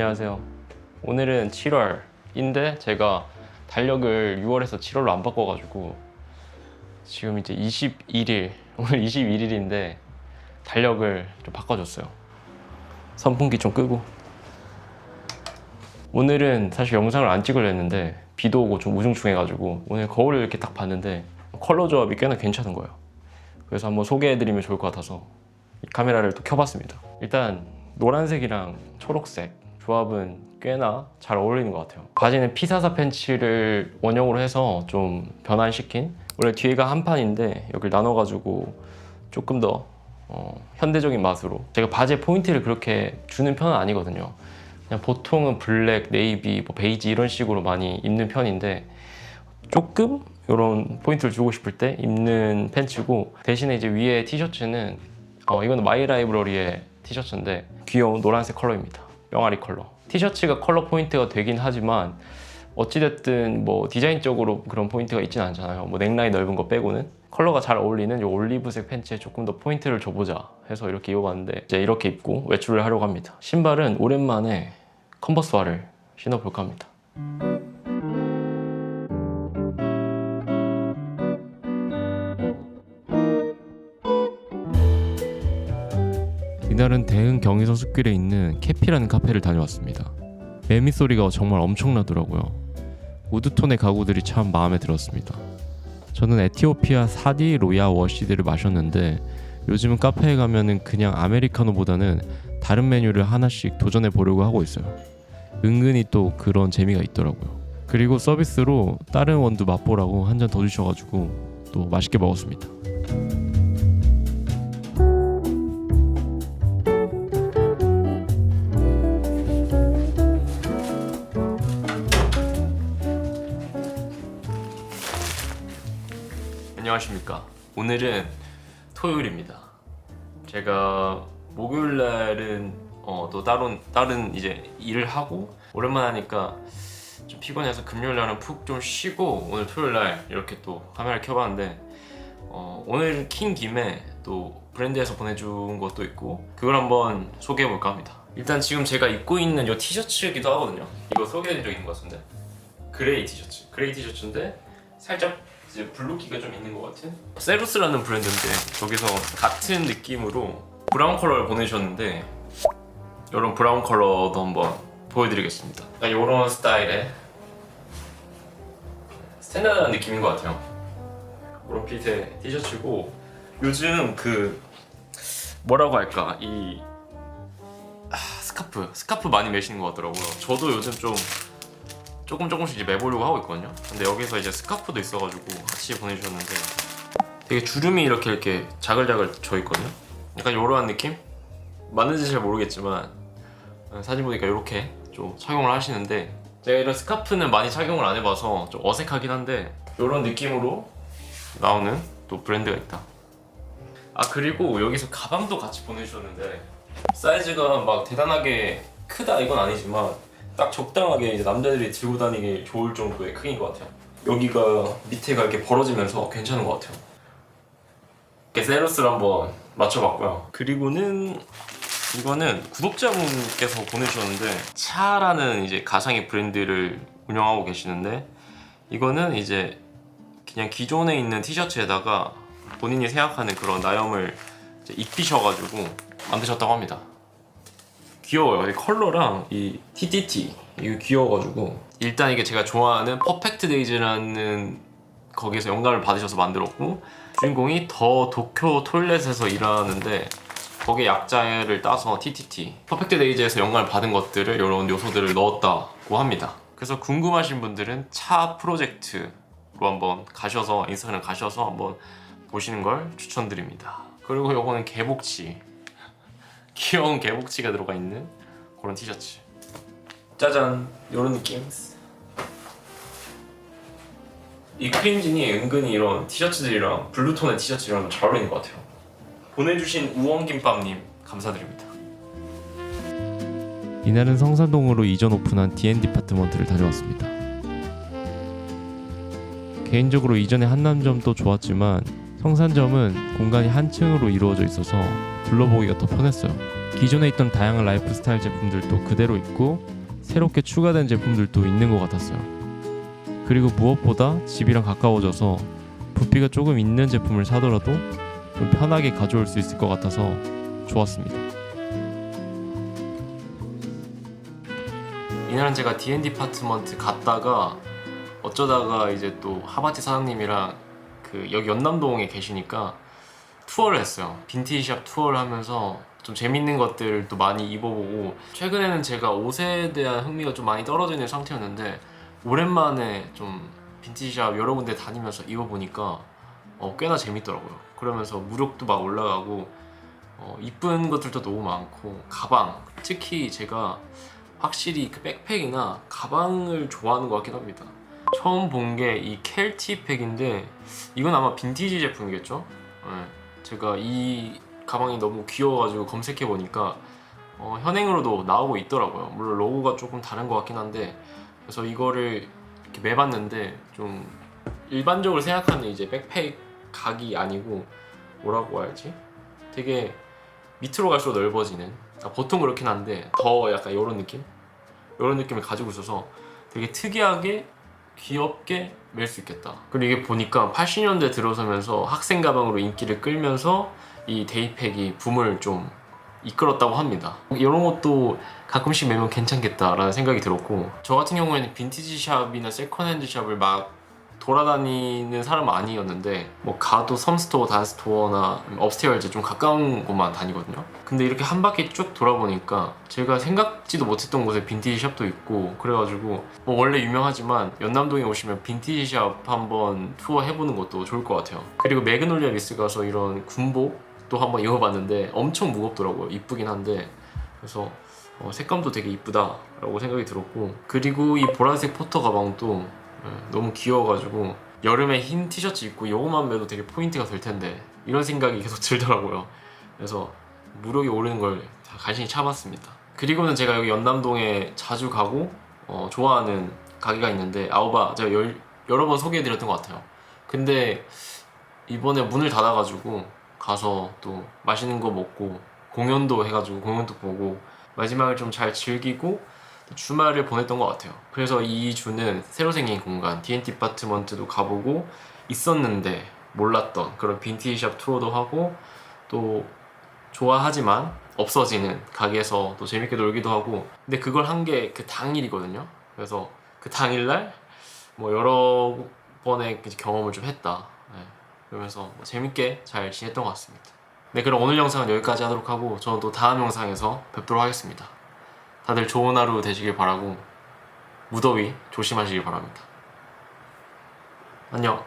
안녕하세요. 오늘은 7월인데 제가 달력을 6월에서 7월로 안 바꿔가지고 지금 이제 21일, 오늘 21일인데 달력을 좀 바꿔줬어요. 선풍기 좀 끄고. 오늘은 사실 영상을 안 찍으려 했는데 비도 오고 좀 우중충해가지고 오늘 거울을 이렇게 딱 봤는데 컬러 조합이 꽤나 괜찮은 거예요. 그래서 한번 소개해드리면 좋을 것 같아서 이 카메라를 또 켜봤습니다. 일단 노란색이랑 초록색 조합은 꽤나 잘 어울리는 것 같아요. 바지는 P44 팬츠를 원형으로 해서 좀 변환시킨, 원래 뒤에가 한 판인데 여기를 나눠가지고 조금 더 현대적인 맛으로. 제가 바지에 포인트를 그렇게 주는 편은 아니거든요. 그냥 보통은 블랙, 네이비, 뭐 베이지 이런 식으로 많이 입는 편인데 조금 이런 포인트를 주고 싶을 때 입는 팬츠고, 대신에 이제 위에 티셔츠는 이거는 마이 라이브러리의 티셔츠인데 귀여운 노란색 컬러입니다. 뿅아리 컬러. 티셔츠가 컬러 포인트가 되긴 하지만 어찌됐든 뭐 디자인적으로 그런 포인트가 있진 않잖아요. 뭐 넥라인 넓은 거 빼고는 컬러가 잘 어울리는 이 올리브색 팬츠에 조금 더 포인트를 줘보자 해서 이렇게 입어봤는데 이제 이렇게 입고 외출을 하려고 합니다. 신발은 오랜만에 컨버스화를 신어볼까 합니다. 이날은 대흥 경의선 숲길에 있는 캐피라는 카페를 다녀왔습니다. 매미 소리가 정말 엄청나더라고요. 우드톤의 가구들이 참 마음에 들었습니다. 저는 에티오피아 사디 로야 워시드를 마셨는데 요즘은 카페에 가면은 그냥 아메리카노보다는 다른 메뉴를 하나씩 도전해 보려고 하고 있어요. 은근히 또 그런 재미가 있더라고요. 그리고 서비스로 다른 원두 맛보라고 한 잔 더 주셔가지고 또 맛있게 먹었습니다. 안녕하십니까. 오늘은 토요일입니다. 제가 목요일날은 또 다른 이제 일을 하고 오랜만에 하니까 좀 피곤해서 금요일날은 푹 좀 쉬고 오늘 토요일날 이렇게 또 카메라를 켜봤는데 오늘 킨 김에 또 브랜드에서 보내준 것도 있고 그걸 한번 소개해볼까 합니다. 일단 지금 제가 입고 있는 이 티셔츠이기도 하거든요. 이거 소개해드린 적 있는 것 같은데 그레이 티셔츠인데 살짝 이제 블루기가 좀 있는 것 같은 세루스라는 브랜드인데 저기서 같은 느낌으로 브라운 컬러를 보내주셨는데 이런 브라운 컬러도 한번 보여드리겠습니다. 이런 스타일의 스탠다드한 느낌인 것 같아요. 이런 핏의 티셔츠고 요즘 그 뭐라고 할까 이 스카프 많이 매시는 것 같더라고요. 저도 요즘 조금씩 이제 매보려고 하고 있거든요. 근데 여기서 이제 스카프도 있어가지고 같이 보내주셨는데 되게 주름이 이렇게 자글자글 져 있거든요. 약간 이러한 느낌? 맞는지 잘 모르겠지만 사진 보니까 이렇게 좀 착용을 하시는데 제가 이런 스카프는 많이 착용을 안 해봐서 좀 어색하긴 한데 이런 느낌으로 나오는 또 브랜드가 있다. 그리고 여기서 가방도 같이 보내주셨는데 사이즈가 막 대단하게 크다 이건 아니지만 딱 적당하게 이제 남자들이 들고 다니기 좋을 정도의 크기인 것 같아요. 여기가 밑에가 이렇게 벌어지면서 괜찮은 것 같아요. 이렇게 세로스를 한번 맞춰봤고요. 그리고는 이거는 구독자분께서 보내주셨는데 차라는 이제 가상의 브랜드를 운영하고 계시는데 이거는 이제 그냥 기존에 있는 티셔츠에다가 본인이 생각하는 그런 나염을 이제 입히셔가지고 만드셨다고 합니다. 귀여워요. 이 컬러랑 이 TTT 이거 귀여워가지고 일단 이게 제가 좋아하는 퍼펙트 데이즈라는 거기에서 영감을 받으셔서 만들었고 주인공이 더 도쿄 톨렛에서 일하는데 거기에 약자를 따서 TTT 퍼펙트 데이즈에서 영감을 받은 것들을 이런 요소들을 넣었다고 합니다. 그래서 궁금하신 분들은 차 프로젝트로 한번 가셔서 인스타그램 가셔서 한번 보시는 걸 추천드립니다. 그리고 요거는 개복치 귀여운 개복치가 들어가 있는 그런 티셔츠. 짜잔, 이런 느낌. 이 크림진이 은근히 이런 티셔츠들이랑 블루톤의 티셔츠랑 잘 어울리는 것 같아요. 보내주신 우엉김밥님 감사드립니다. 이날은 성산동으로 이전 오픈한 D&D 디파트먼트를 다녀왔습니다. 개인적으로 이전에 한남점도 좋았지만 성산점은 공간이 한 층으로 이루어져 있어서 둘러보기가 더 편했어요. 기존에 있던 다양한 라이프스타일 제품들도 그대로 있고 새롭게 추가된 제품들도 있는 것 같았어요. 그리고 무엇보다 집이랑 가까워져서 부피가 조금 있는 제품을 사더라도 좀 편하게 가져올 수 있을 것 같아서 좋았습니다. 이날은 제가 D&D 파트먼트 갔다가 어쩌다가 이제 또 하바티 사장님이랑 그 여기 연남동에 계시니까 투어를 했어요. 빈티지샵 투어를 하면서 좀 재밌는 것들도 많이 입어보고, 최근에는 제가 옷에 대한 흥미가 좀 많이 떨어져 있는 상태였는데 오랜만에 좀 빈티지샵 여러 군데 다니면서 입어보니까 꽤나 재밌더라고요. 그러면서 무력도 막 올라가고 이쁜 것들도 너무 많고, 가방, 특히 제가 확실히 그 백팩이나 가방을 좋아하는 것 같긴 합니다. 처음 본 게 이 켈티 팩인데 이건 아마 빈티지 제품이겠죠? 네. 제가 이 가방이 너무 귀여워가지고 검색해보니까 현행으로도 나오고 있더라고요. 물론 로고가 조금 다른 것 같긴 한데, 그래서 이거를 이렇게 매봤는데 좀 일반적으로 생각하는 이제 백팩 각이 아니고, 뭐라고 해야지? 되게 밑으로 갈수록 넓어지는, 보통 그렇긴 한데 더 약간 이런 느낌? 이런 느낌을 가지고 있어서 되게 특이하게 귀엽게 멜 수 있겠다. 그리고 이게 보니까 80년대 들어서면서 학생 가방으로 인기를 끌면서 이 데이팩이 붐을 좀 이끌었다고 합니다. 이런 것도 가끔씩 매면 괜찮겠다라는 생각이 들었고, 저 같은 경우에는 빈티지 샵이나 세컨핸드 샵을 막 돌아다니는 사람은 아니었는데 뭐 가도 섬스토어, 단스토어나 업스테어즈 좀 가까운 곳만 다니거든요. 근데 이렇게 한 바퀴 쭉 돌아보니까 제가 생각지도 못했던 곳에 빈티지 샵도 있고, 그래가지고 뭐 원래 유명하지만 연남동에 오시면 빈티지 샵 한번 투어 해보는 것도 좋을 것 같아요. 그리고 매그놀리아 미스 가서 이런 군복도 한번 입어봤는데 엄청 무겁더라고요. 이쁘긴 한데, 그래서 색감도 되게 이쁘다라고 생각이 들었고, 그리고 이 보라색 포터 가방도 너무 귀여워가지고 여름에 흰 티셔츠 입고 이거만 매도 되게 포인트가 될 텐데 이런 생각이 계속 들더라고요. 그래서 무력이 오르는 걸 간신히 참았습니다. 그리고는 제가 여기 연남동에 자주 가고 좋아하는 가게가 있는데, 아오바, 제가 여러 번 소개해드렸던 것 같아요. 근데 이번에 문을 닫아가지고 가서 또 맛있는 거 먹고 공연도 해가지고 공연도 보고 마지막을 좀 잘 즐기고 주말을 보냈던 것 같아요. 그래서 이 주는 새로 생긴 공간 D&D 디파트먼트도 가보고, 있었는데 몰랐던 그런 빈티지샵 투어도 하고, 또 좋아하지만 없어지는 가게에서 또 재밌게 놀기도 하고, 근데 그걸 한 게 그 당일이거든요. 그래서 그 당일날 뭐 여러 번의 경험을 좀 했다. 네. 그러면서 뭐 재밌게 잘 지냈던 것 같습니다. 네, 그럼 오늘 영상은 여기까지 하도록 하고 저는 또 다음 영상에서 뵙도록 하겠습니다. 다들 좋은 하루 되시길 바라고 무더위 조심하시길 바랍니다. 안녕.